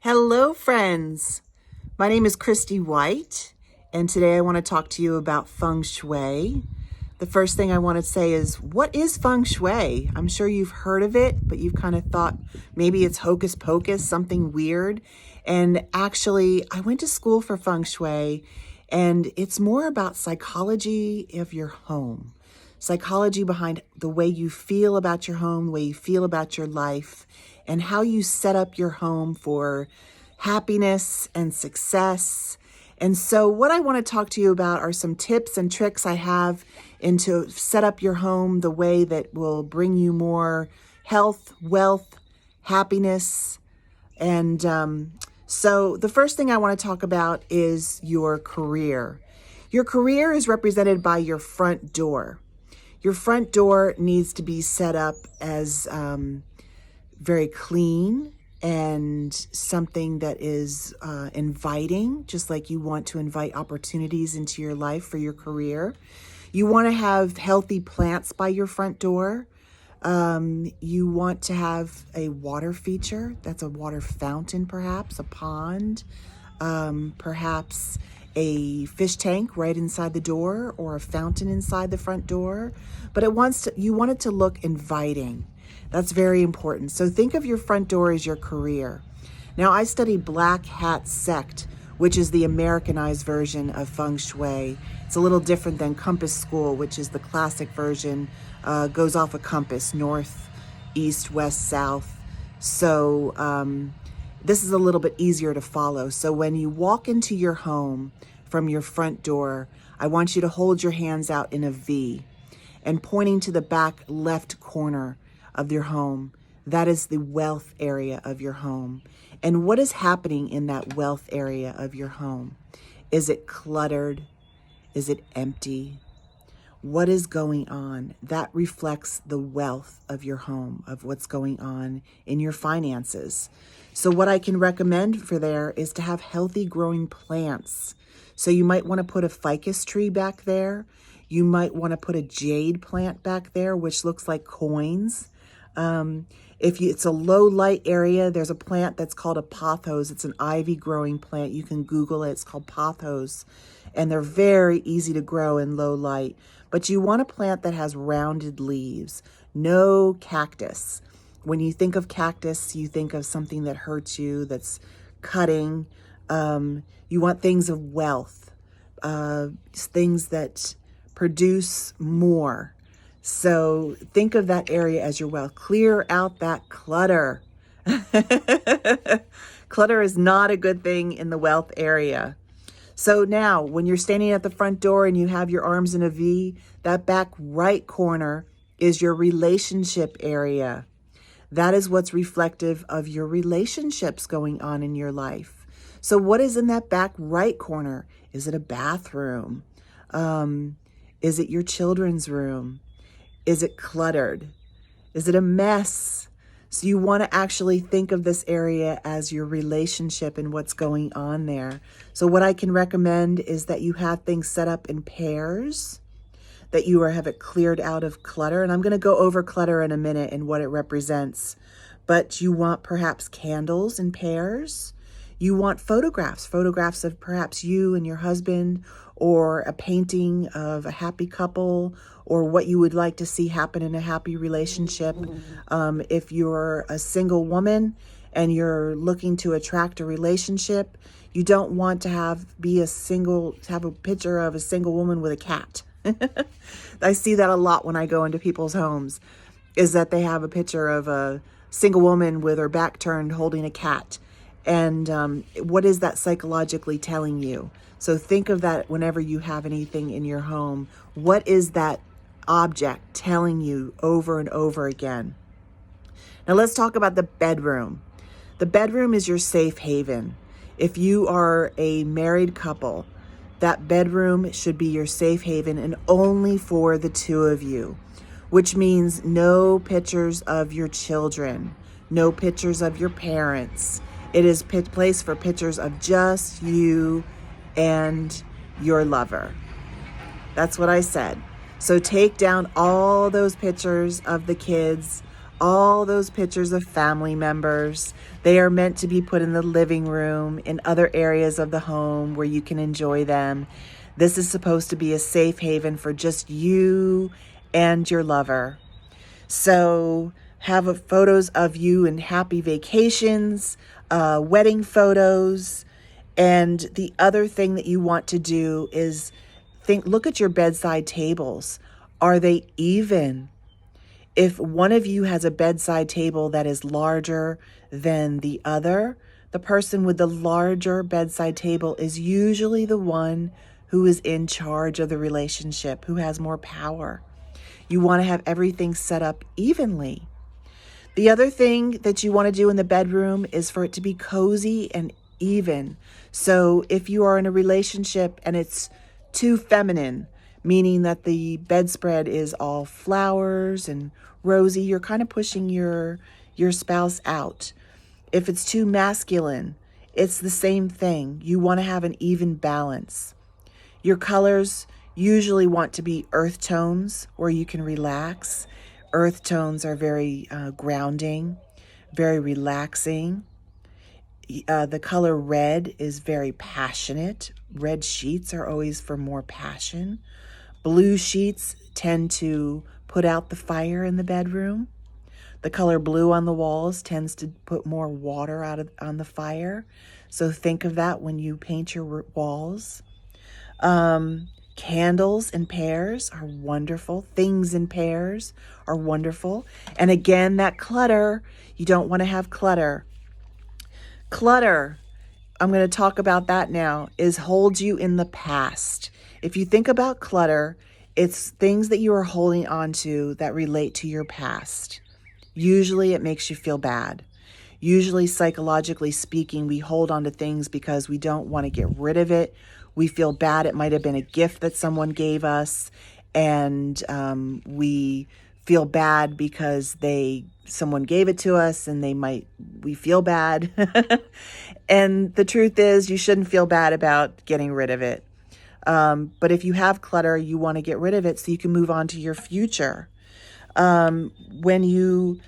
Hello, friends. My name is Christy White, and today I want to talk to you about Feng Shui. The first thing I want to say is, what is Feng Shui? I'm sure you've heard of it, but you've kind of thought maybe it's hocus pocus, something weird. And actually, I went to school for Feng Shui, and it's more about psychology of your home. Psychology behind the way you feel about your home, the way you feel about your life, and how you set up your home for happiness and success. And so what I want to talk to you about are some tips and tricks I have into set up your home the way that will bring you more health, wealth, happiness. And so the first thing I want to talk about is your career. Your career is represented by your front door. Your front door needs to be set up as very clean and something that is inviting, just like you want to invite opportunities into your life for your career. You want to have healthy plants by your front door. You want to have a water feature. That's a water fountain, perhaps, a pond, perhaps a fish tank right inside the door or a fountain inside the front door. But you want it to look inviting. That's very important. So think of your front door as your career. Now, I study Black Hat Sect, which is the Americanized version of Feng Shui. It's a little different than Compass School, which is the classic version, goes off a compass, north, east, west, south. So this is a little bit easier to follow. So when you walk into your home from your front door, I want you to hold your hands out in a V and pointing to the back left corner of your home. That is the wealth area of your home. And what is happening in that wealth area of your home? Is it cluttered? Is it empty? What is going on? That reflects the wealth of your home, of what's going on in your finances. So what I can recommend for there is to have healthy growing plants. So you might want to put a ficus tree back there. You might want to put a jade plant back there, which looks like coins. It's a low light area, there's a plant that's called a pothos. It's an ivy growing plant. You can Google it. It's called pothos. And they're very easy to grow in low light. But you want a plant that has rounded leaves, no cactus. When you think of cactus, you think of something that hurts you, that's cutting. You want things of wealth, things that produce more. So think of that area as your wealth. Clear out that clutter. Clutter is not a good thing in the wealth area. So now when you're standing at the front door and you have your arms in a V, that back right corner is your relationship area. That is what's reflective of your relationships going on in your life. So what is in that back right corner? Is it a bathroom? Is it your children's room? Is it cluttered? Is it a mess? So you want to actually think of this area as your relationship and what's going on there. So what I can recommend is that you have things set up in pairs, that you have it cleared out of clutter. And I'm going to go over clutter in a minute and what it represents. But you want perhaps candles in pairs. You want photographs of perhaps you and your husband, or a painting of a happy couple, or what you would like to see happen in a happy relationship. If you're a single woman and you're looking to attract a relationship, you don't want to have a picture of a single woman with a cat. I see that a lot when I go into people's homes, is that they have a picture of a single woman with her back turned holding a cat. And what is that psychologically telling you? So think of that whenever you have anything in your home. What is that object telling you over and over again? Now let's talk about the bedroom. The bedroom is your safe haven. If you are a married couple, that bedroom should be your safe haven and only for the two of you, which means no pictures of your children, no pictures of your parents. It is place for pictures of just you and your lover. That's what I said. So take down all those pictures of the kids, all those pictures of family members. They are meant to be put in the living room, in other areas of the home where you can enjoy them. This is supposed to be a safe haven for just you and your lover. So have photos of you in happy vacations, wedding photos. And the other thing that you want to do is look at your bedside tables. Are they even? If one of you has a bedside table that is larger than the other, the person with the larger bedside table is usually the one who is in charge of the relationship, who has more power. You want to have everything set up evenly. The other thing that you want to do in the bedroom is for it to be cozy and even. So if you are in a relationship and it's too feminine, meaning that the bedspread is all flowers and rosy, you're kind of pushing your spouse out. If it's too masculine, it's the same thing. You want to have an even balance. Your colors usually want to be earth tones where you can relax. Earth tones are very grounding, very relaxing. The color red is very passionate. Red sheets are always for more passion. Blue sheets tend to put out the fire in the bedroom. The color blue on the walls tends to put more water on the fire. So think of that when you paint your walls. Candles in pairs are wonderful. Things in pairs are wonderful. And again, that clutter, you don't want to have clutter. Clutter, I'm going to talk about that now, holds you in the past. If you think about clutter, it's things that you are holding on to that relate to your past. Usually it makes you feel bad. Usually, psychologically speaking, we hold on to things because we don't want to get rid of it. We feel bad. It might have been a gift that someone gave us, and we feel bad because someone gave it to us, and we feel bad. And the truth is, you shouldn't feel bad about getting rid of it. But if you have clutter, you want to get rid of it so you can move on to your future. When you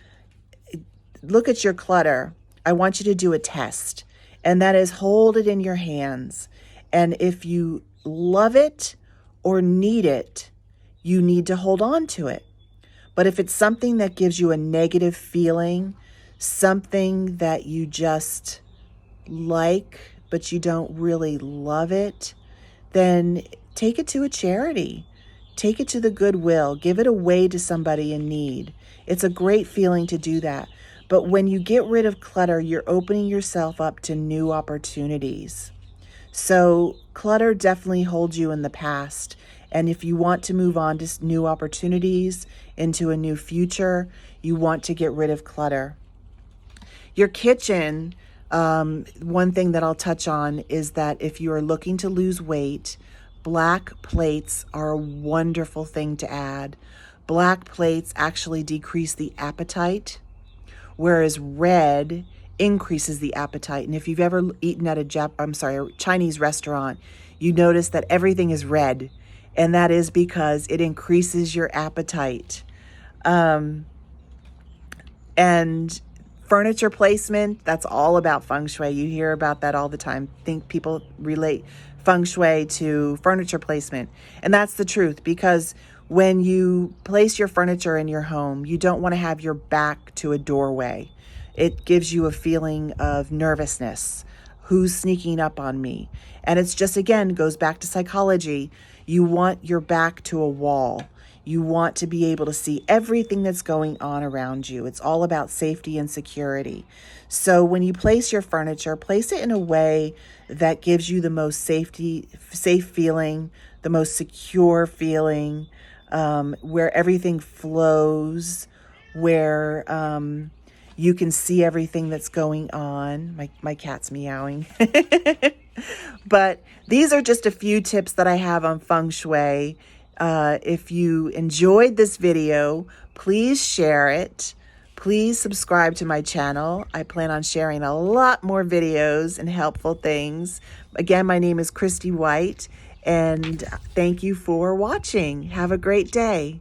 look at your clutter, I want you to do a test, and that is hold it in your hands. And if you love it or need it, you need to hold on to it. But if it's something that gives you a negative feeling, something that you just like, but you don't really love it, then take it to a charity. Take it to the Goodwill. Give it away to somebody in need. It's a great feeling to do that. But when you get rid of clutter, you're opening yourself up to new opportunities. So clutter definitely holds you in the past. And if you want to move on to new opportunities, into a new future, you want to get rid of clutter. Your kitchen, one thing that I'll touch on is that if you are looking to lose weight, black plates are a wonderful thing to add. Black plates actually decrease the appetite, whereas red increases the appetite. And if you've ever eaten at a Chinese restaurant, you notice that everything is red, and that is because it increases your appetite. And furniture placement, that's all about Feng Shui. You hear about that all the time. Think people relate Feng Shui to furniture placement. And that's the truth, because when you place your furniture in your home, you don't want to have your back to a doorway. It gives you a feeling of nervousness. Who's sneaking up on me? And it's just, again, goes back to psychology. You want your back to a wall. You want to be able to see everything that's going on around you. It's all about safety and security. So when you place your furniture, place it in a way that gives you the most safe feeling, the most secure feeling, where everything flows, where you can see everything that's going on. My cat's meowing. But these are just a few tips that I have on Feng Shui. If you enjoyed this video, please share it. Please subscribe to my channel. I plan on sharing a lot more videos and helpful things. Again, my name is Christy White, and thank you for watching. Have a great day.